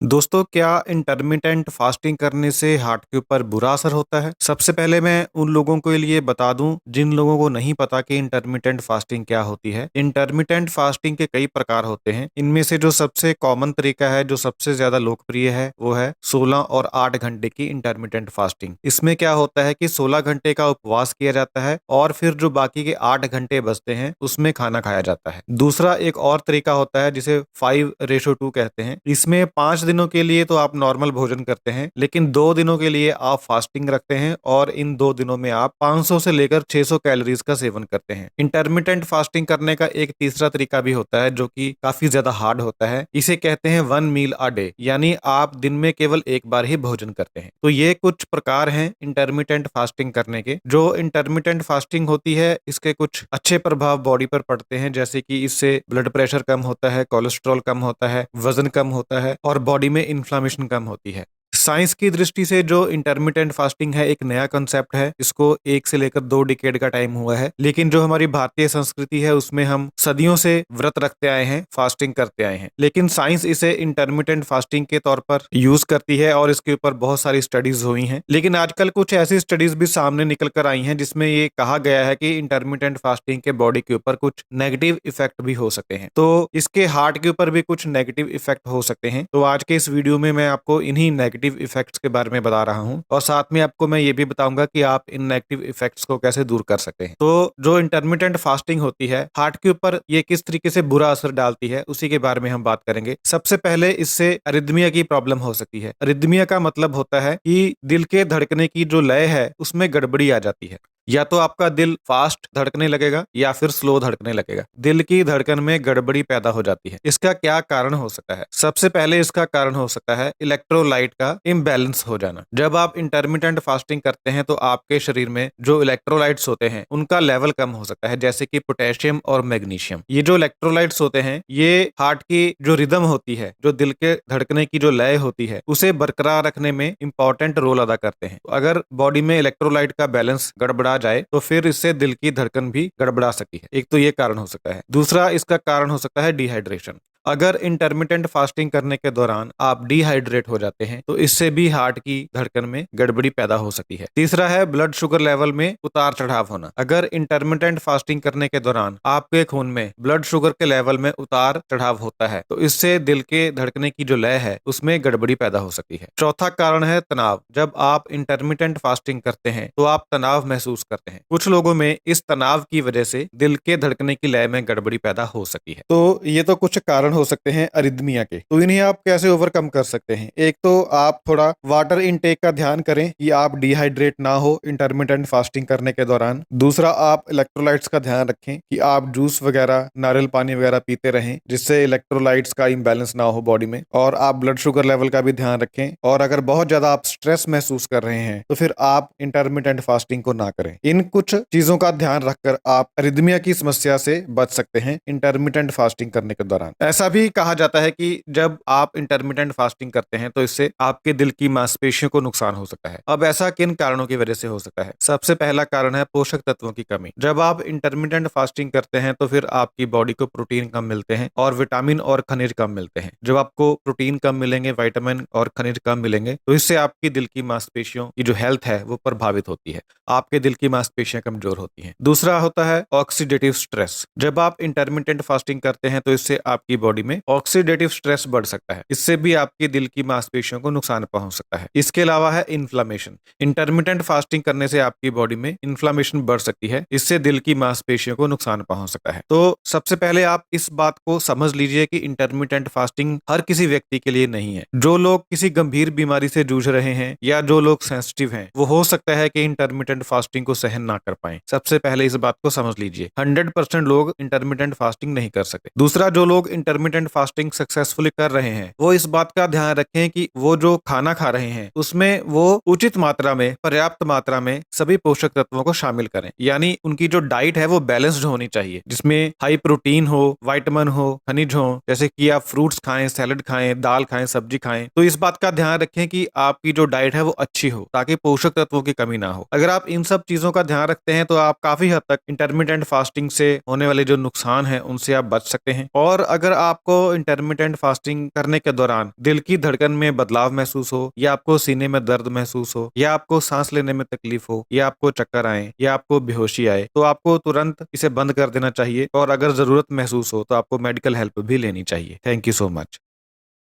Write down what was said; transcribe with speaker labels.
Speaker 1: दोस्तों, क्या intermittent fasting करने से हार्ट के ऊपर बुरा असर होता है? सबसे पहले मैं उन लोगों के लिए बता दूं जिन लोगों को नहीं पता कि इंटरमिटेंट फास्टिंग क्या होती है। इंटरमिटेंट फास्टिंग के कई प्रकार होते हैं। इनमें से जो सबसे कॉमन तरीका है, जो सबसे ज्यादा लोकप्रिय है, वो है 16 और 8 घंटे की इंटरमिटेंट फास्टिंग। इसमें क्या होता है कि 16 घंटे का उपवास किया जाता है और फिर जो बाकी के 8 घंटे बचते हैं उसमें खाना खाया जाता है। दूसरा एक और तरीका होता है जिसे 5:2 कहते हैं। इसमें 5 दिनों के लिए तो आप नॉर्मल भोजन करते हैं, लेकिन 2 दिनों के लिए आप फास्टिंग रखते हैं और इन 2 दिनों में आप 500 से लेकर 600 कैलोरीज का सेवन करते हैं। इंटरमिटेंट फास्टिंग करने का एक तीसरा तरीका भी होता है जो कि काफी ज्यादा हार्ड होता है। इसे कहते हैं 1 मील अ डे, यानी आप दिन में केवल एक बार ही भोजन करते हैं। तो ये कुछ प्रकार हैं इंटरमिटेंट फास्टिंग करने के। जो इंटरमिटेंट फास्टिंग होती है, इसके कुछ अच्छे प्रभाव बॉडी पर पड़ते हैं, जैसे कि इससे ब्लड प्रेशर कम होता है, कोलेस्ट्रॉल कम होता है, वजन कम होता है और बॉडी में इन्फ्लामेशन कम होती है। साइंस की दृष्टि से जो इंटरमिटेंट फास्टिंग है एक नया कंसेप्ट है। इसको 1 से लेकर 2 डिकेड का टाइम हुआ है, लेकिन जो हमारी भारतीय संस्कृति है उसमें हम सदियों से व्रत रखते आए हैं, फास्टिंग करते आए हैं। लेकिन साइंस इसे इंटरमिटेंट फास्टिंग के तौर पर यूज करती है और इसके ऊपर बहुत सारी स्टडीज हुई हैं। लेकिन आजकल कुछ ऐसी स्टडीज भी सामने निकल कर आई हैं जिसमें ये कहा गया है कि इंटरमिटेंट फास्टिंग के बॉडी के ऊपर कुछ नेगेटिव इफेक्ट भी हो सकते हैं। तो इसके हार्ट के ऊपर भी कुछ नेगेटिव इफेक्ट हो सकते हैं। तो आज के इस वीडियो में मैं आपको इन्हीं नेगेटिव इफेक्ट्स के बारे में बता रहा हूं और साथ में आपको मैं ये भी बताऊंगा कि आप इन नेगेटिव इफेक्ट्स को कैसे दूर कर सकते हैं। तो जो इंटरमिटेंट फास्टिंग होती है, हार्ट के ऊपर ये किस तरीके से बुरा असर डालती है, उसी के बारे में हम बात करेंगे। सबसे पहले इससे अरिदमिया की प्रॉब्लम हो सकती है। अरिदमिया का मतलब होता है कि दिल के धड़कने की जो लय है उसमें गड़बड़ी आ जाती है। या तो आपका दिल फास्ट धड़कने लगेगा या फिर स्लो धड़कने लगेगा। दिल की धड़कन में गड़बड़ी पैदा हो जाती है। इसका क्या कारण हो सकता है? सबसे पहले इसका कारण हो सकता है इलेक्ट्रोलाइट का इम्बैलेंस हो जाना। जब आप इंटरमिटेंट फास्टिंग करते हैं तो आपके शरीर में जो इलेक्ट्रोलाइट्स होते हैं उनका लेवल कम हो सकता है, जैसे कि पोटेशियम और मैग्नीशियम। ये जो इलेक्ट्रोलाइट्स होते हैं ये हार्ट की जो रिदम होती है, जो दिल के धड़कने की जो लय होती है, उसे बरकरार रखने में इंपॉर्टेंट रोल अदा करते हैं। तो अगर बॉडी में इलेक्ट्रोलाइट का बैलेंस गड़बड़ा जाए तो फिर इससे दिल की धड़कन भी गड़बड़ा सकती है। एक तो ये कारण हो सकता है। दूसरा इसका कारण हो सकता है डिहाइड्रेशन। अगर इंटरमिटेंट फास्टिंग करने के दौरान आप डिहाइड्रेट हो जाते हैं तो इससे भी हार्ट की धड़कन में गड़बड़ी पैदा हो सकती है। तीसरा है ब्लड शुगर लेवल में उतार चढ़ाव होना। अगर इंटरमिटेंट फास्टिंग करने के दौरान आपके खून में ब्लड शुगर के लेवल में उतार चढ़ाव होता है तो इससे दिल के धड़कने की जो लय है उसमें गड़बड़ी पैदा हो सकती है। चौथा कारण है तनाव। जब आप इंटरमिटेंट फास्टिंग करते हैं तो आप तनाव महसूस करते हैं। कुछ लोगों में इस तनाव की वजह से दिल के धड़कने की लय में गड़बड़ी पैदा हो सकती है। तो ये तो कुछ कारण हो सकते हैं अरिदमिया के। तो इन्हें आप कैसे ओवरकम कर सकते हैं? एक तो आप थोड़ा वाटर इनटेक का ध्यान करें कि आप डिहाइड्रेट ना हो इंटरमिटेंट फास्टिंग करने के दौरान। दूसरा, आप इलेक्ट्रोलाइट्स का ध्यान रखें कि आप जूस वगैरह, नारियल पानी वगैरह पीते रहें जिससे इलेक्ट्रोलाइट्स का इम्बैलेंस ना हो बॉडी में। और आप ब्लड शुगर लेवल का भी ध्यान रखें। और अगर बहुत ज्यादा आप स्ट्रेस महसूस कर रहे हैं तो फिर आप इंटरमिटेंट फास्टिंग को ना करें। इन कुछ चीजों का ध्यान रखकर आप अरिदमिया की समस्या से बच सकते हैं इंटरमिटेंट फास्टिंग करने के दौरान। ऐसा भी कहा जाता है कि जब आप इंटरमिटेंट फास्टिंग करते हैं तो इससे आपके दिल की मांसपेशियों को नुकसान हो सकता है। अब ऐसा किन कारणों की वजह से हो सकता है? सबसे पहला कारण है पोषक तत्वों की कमी। जब आप इंटरमिटेंट फास्टिंग करते हैं तो फिर आपकी बॉडी को प्रोटीन कम मिलते हैं और विटामिन और खनिज कम मिलते हैं। जब आपको प्रोटीन कम मिलेंगे, विटामिन और खनिज कम मिलेंगे तो इससे आपकी दिल की मांसपेशियों की जो हेल्थ है वो प्रभावित होती है। आपके दिल की मांसपेशियां कमजोर होती हैं। दूसरा होता है ऑक्सीडेटिव स्ट्रेस। जब आप इंटरमिटेंट फास्टिंग करते हैं तो इससे आपकी बॉडी में ऑक्सीडेटिव स्ट्रेस बढ़ सकता है। इससे भी आपकी दिल की मांसपेशियों को नुकसान पहुंच सकता है। इसके अलावा है इन्फ्लामेशन। इंटरमिटेंट फास्टिंग करने से आपकी बॉडी में इन्फ्लामेशन बढ़ सकती है। इससे दिल की मांसपेशियों को नुकसान पहुंच सकता है। तो सबसे पहले आप इस बात को समझ लीजिए कि इंटरमिटेंट फास्टिंग हर किसी व्यक्ति के लिए नहीं है। जो लोग किसी गंभीर बीमारी से जूझ रहे हैं या जो लोग सेंसिटिव हैं, वो हो सकता है कि इंटरमिटेंट फास्टिंग को सहन ना कर पाए। सबसे पहले इस बात को समझ लीजिए। 100% लोग इंटरमिटेंट फास्टिंग नहीं कर सकते। दूसरा, जो लोग इंटरमिटेंट फास्टिंग सक्सेसफुली कर रहे हैं वो इस बात का ध्यान रखें कि वो जो खाना खा रहे हैं उसमें वो उचित मात्रा में, पर्याप्त मात्रा में सभी पोषक तत्वों को शामिल करें। यानी उनकी जो डाइट है वो बैलेंस्ड होनी चाहिए, जिसमें हाई प्रोटीन हो, विटामिन हो, खनिज हो, जैसे कि आप फ्रूट्स खाएं, सैलड खाएं, दाल खाएं, सब्जी खाएं। तो इस बात का ध्यान रखें कि आपकी जो डाइट है वो अच्छी हो ताकि पोषक तत्वों की कमी ना हो। अगर आप इन सब चीजों का ध्यान रखते हैं तो आप काफी हद तक इंटरमिटेंट फास्टिंग से होने वाले जो नुकसान है उनसे आप बच सकते हैं। और अगर आपको इंटरमिटेंट फास्टिंग करने के दौरान दिल की धड़कन में बदलाव महसूस हो, या आपको सीने में दर्द महसूस हो, या आपको सांस लेने में तकलीफ हो, या आपको चक्कर आए, या आपको बेहोशी आए, तो आपको तुरंत इसे बंद कर देना चाहिए और अगर जरूरत महसूस हो तो आपको मेडिकल हेल्प भी लेनी चाहिए। Thank you so much.